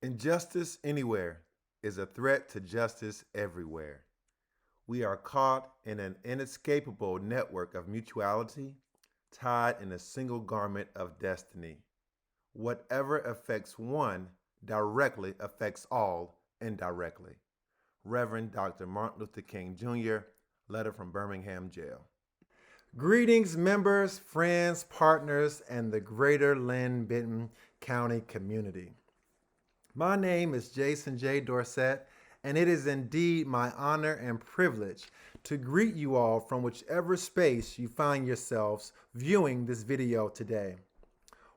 Injustice anywhere is a threat to justice everywhere. We are caught in an inescapable network of mutuality, tied in a single garment of destiny. Whatever affects one directly affects all indirectly. Reverend Dr. Martin Luther King Jr., letter from Birmingham Jail. Greetings, members, friends, partners, and the greater Lynn-Benton County community. My name is Jason J. Dorsette, and it is indeed my honor and privilege to greet you all from whichever space you find yourselves viewing this video today.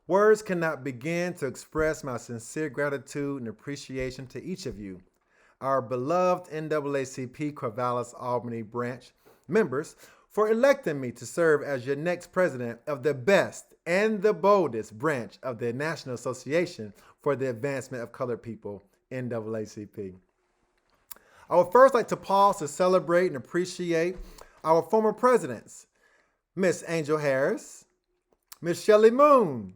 Words cannot begin to express my sincere gratitude and appreciation to each of you, our beloved NAACP Corvallis-Albany branch members, for electing me to serve as your next president of the best and the boldest branch of the National Association for the Advancement of Colored People, NAACP. I would first like to pause to celebrate and appreciate our former presidents, Miss Angel Harris, Miss Shelley Moon,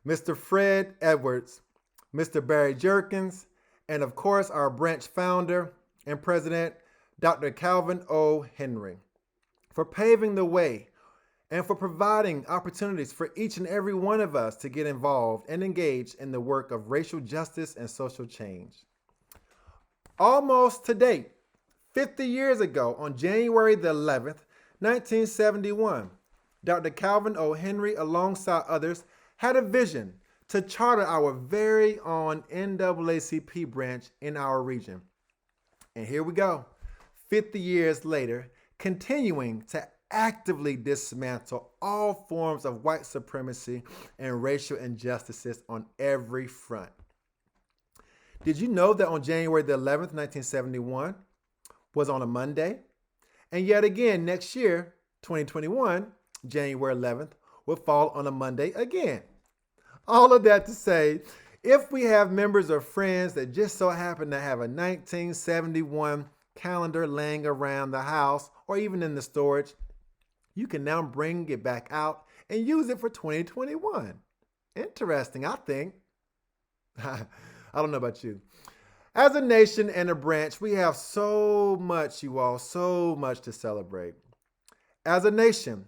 Mr. Fred Edwards, Mr. Barry Jerkins, and of course our branch founder and president, Dr. Calvin O. Henry, for paving the way and for providing opportunities for each and every one of us to get involved and engage in the work of racial justice and social change. Almost to date, 50 years ago, on January the 11th, 1971, Dr. Calvin O. Henry, alongside others, had a vision to charter our very own NAACP branch in our region. And here we go, 50 years later, continuing to actively dismantle all forms of white supremacy and racial injustices on every front. Did you know that on January the 11th, 1971 was on a Monday? And yet again, next year, 2021, January 11th, will fall on a Monday again. All of that to say, if we have members or friends that just so happen to have a 1971 calendar laying around the house or even in the storage, you can now bring it back out and use it for 2021. Interesting, I think. I don't know about you. As a nation and a branch, we have so much, you all, so much to celebrate. As a nation,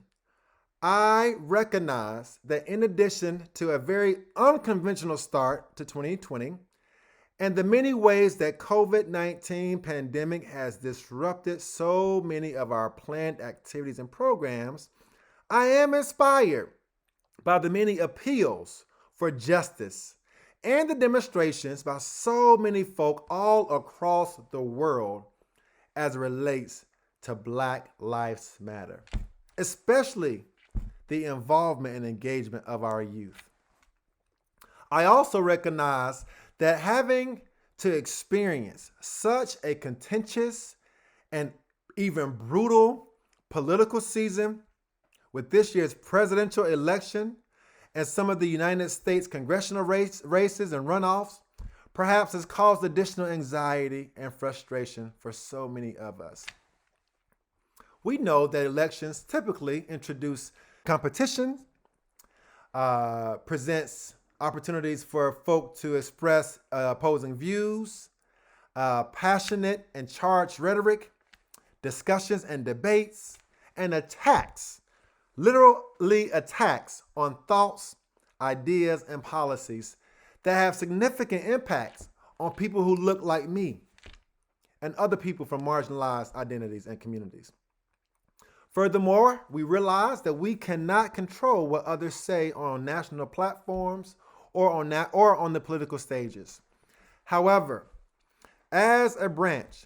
I recognize that in addition to a very unconventional start to 2020 and the many ways that COVID-19 pandemic has disrupted so many of our planned activities and programs, I am inspired by the many appeals for justice and the demonstrations by so many folk all across the world as it relates to Black Lives Matter, especially the involvement and engagement of our youth. I also recognize that having to experience such a contentious and even brutal political season with this year's presidential election and some of the United States congressional races and runoffs perhaps has caused additional anxiety and frustration for so many of us. We know that elections typically introduce competition, presents opportunities for folk to express opposing views, passionate and charged rhetoric, discussions and debates, and attacks, literally attacks on thoughts, ideas, and policies that have significant impacts on people who look like me and other people from marginalized identities and communities. Furthermore, we realize that we cannot control what others say on national platforms or on the political stages. However, as a branch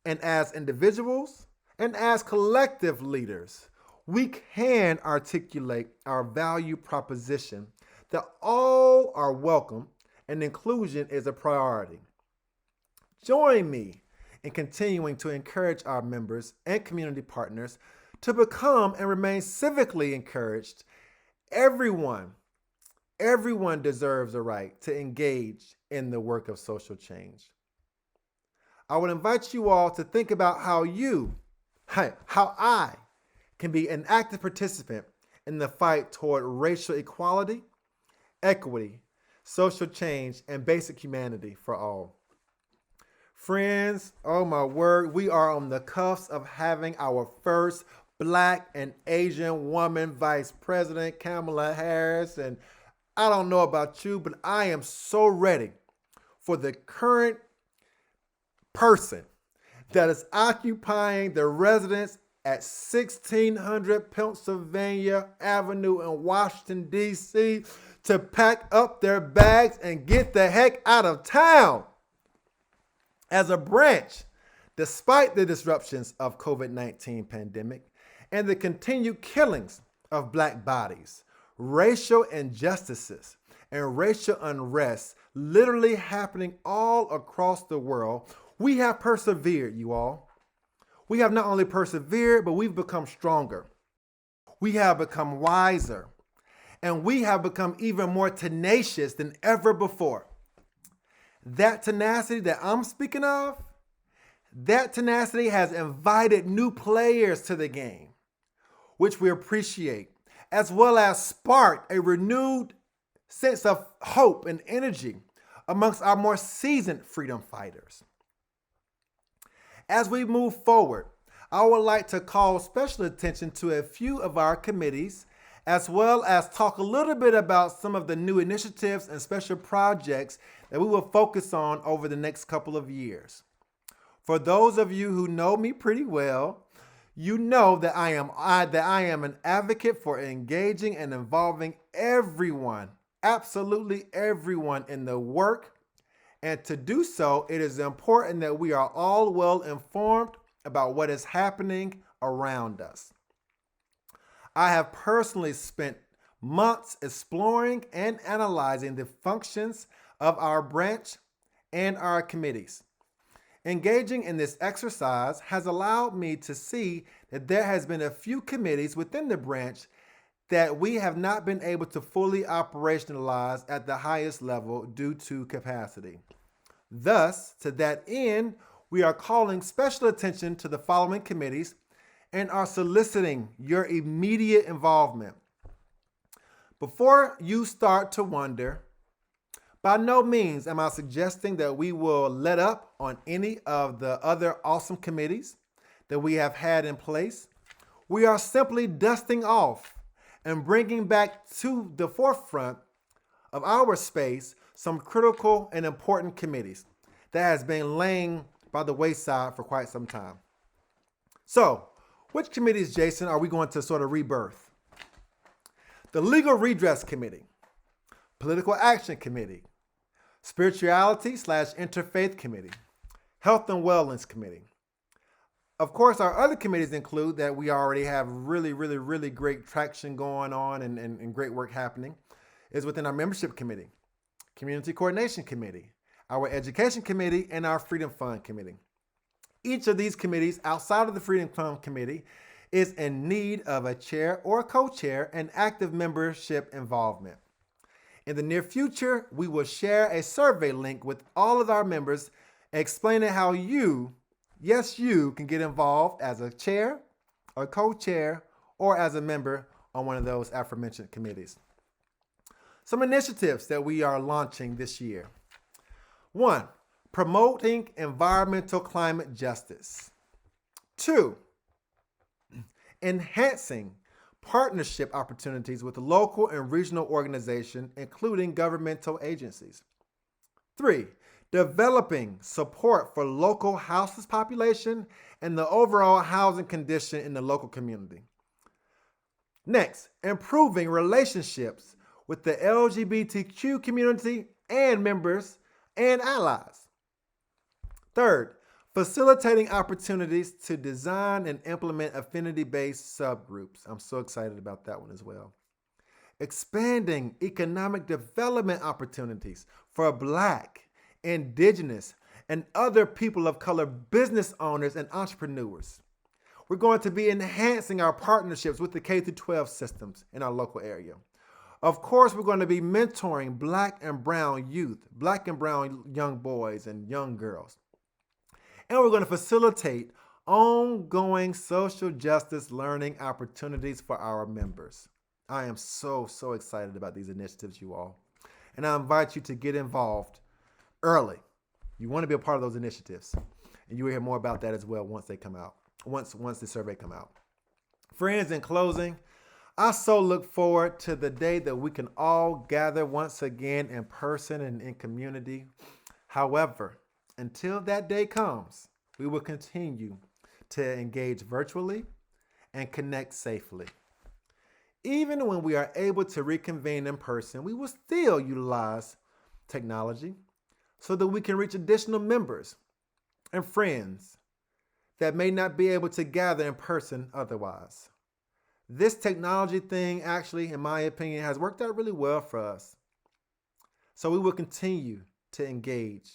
and as individuals and as collective leaders, we can articulate our value proposition that all are welcome and inclusion is a priority. Join me in continuing to encourage our members and community partners to become and remain civically encouraged. Everyone deserves a right to engage in the work of social change. I would invite you all to think about how I can be an active participant in the fight toward racial equality, equity, social change, and basic humanity for all. Friends, oh my word, we are on the cusp of having our first Black and Asian woman vice president, Kamala Harris. And I don't know about you, but I am so ready for the current person that is occupying the residence at 1600 Pennsylvania Avenue in Washington, D.C. to pack up their bags and get the heck out of town. As a branch, despite the disruptions of COVID-19 pandemic and the continued killings of Black bodies, racial injustices, and racial unrest literally happening all across the world, we have persevered, you all. We have not only persevered, but we've become stronger. We have become wiser, and we have become even more tenacious than ever before. That tenacity that I'm speaking of, that tenacity has invited new players to the game, which we appreciate, as well as sparked a renewed sense of hope and energy amongst our more seasoned freedom fighters. As we move forward, I would like to call special attention to a few of our committees, as well as talk a little bit about some of the new initiatives and special projects that we will focus on over the next couple of years. For those of you who know me pretty well, you know that I am an advocate for engaging and involving everyone, absolutely everyone in the work. And to do so, it is important that we are all well informed about what is happening around us. I have personally spent months exploring and analyzing the functions of our branch and our committees. Engaging in this exercise has allowed me to see that there has been a few committees within the branch that we have not been able to fully operationalize at the highest level due to capacity. Thus, to that end, we are calling special attention to the following committees and are soliciting your immediate involvement. Before you start to wonder, by no means am I suggesting that we will let up on any of the other awesome committees that we have had in place. We are simply dusting off and bringing back to the forefront of our space some critical and important committees that has been laying by the wayside for quite some time. So, which committees, Jason, are we going to sort of rebirth? The Legal Redress Committee, Political Action Committee, Spirituality/Interfaith Committee, Health and Wellness Committee. Of course, our other committees include that we already have really great traction going on and great work happening is within our Membership Committee, Community Coordination Committee, our Education Committee, and our Freedom Fund Committee. Each of these committees outside of the Freedom Fund Committee is in need of a chair or a co-chair and active membership involvement. In the near future, we will share a survey link with all of our members explaining how you, yes, you can get involved as a chair, a co-chair, or as a member on one of those aforementioned committees. Some initiatives that we are launching this year. 1, promoting environmental climate justice. 2, enhancing partnership opportunities with local and regional organizations, including governmental agencies. 3, developing support for local houseless population and the overall housing condition in the local community. Next, improving relationships with the LGBTQ community and members and allies. Third, facilitating opportunities to design and implement affinity-based subgroups. I'm so excited about that one as well. Expanding economic development opportunities for Black, Indigenous, and other people of color business owners and entrepreneurs. We're going to be enhancing our partnerships with the K-12 systems in our local area. Of course, we're going to be mentoring Black and brown youth, Black and brown young boys and young girls. And we're going to facilitate ongoing social justice learning opportunities for our members. I am so excited about these initiatives, you all. and I invite you to get involved early. You want to be a part of those initiatives, and you will hear more about that as well once they come out, once the survey come out. Friends, in closing, I so look forward to the day that we can all gather once again in person and in community. However, until that day comes, we will continue to engage virtually and connect safely. Even when we are able to reconvene in person, we will still utilize technology so that we can reach additional members and friends that may not be able to gather in person otherwise. This technology thing actually, in my opinion, has worked out really well for us. So we will continue to engage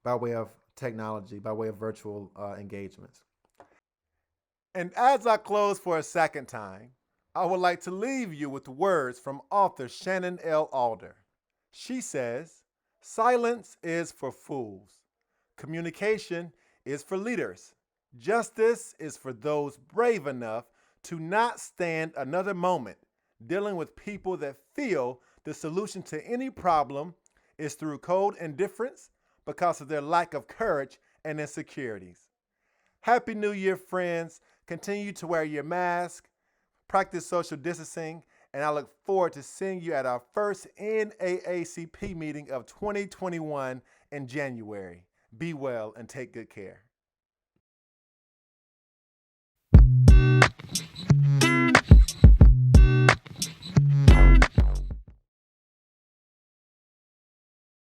by way of technology, by way of virtual engagements. And as I close for a second time, I would like to leave you with words from author Shannon L. Alder. She says, "Silence is for fools. Communication is for leaders. Justice is for those brave enough to not stand another moment dealing with people that feel the solution to any problem is through cold indifference because of their lack of courage and insecurities." Happy New Year, friends. Continue to wear your mask, practice social distancing, and I look forward to seeing you at our first NAACP meeting of 2021 in January. Be well and take good care.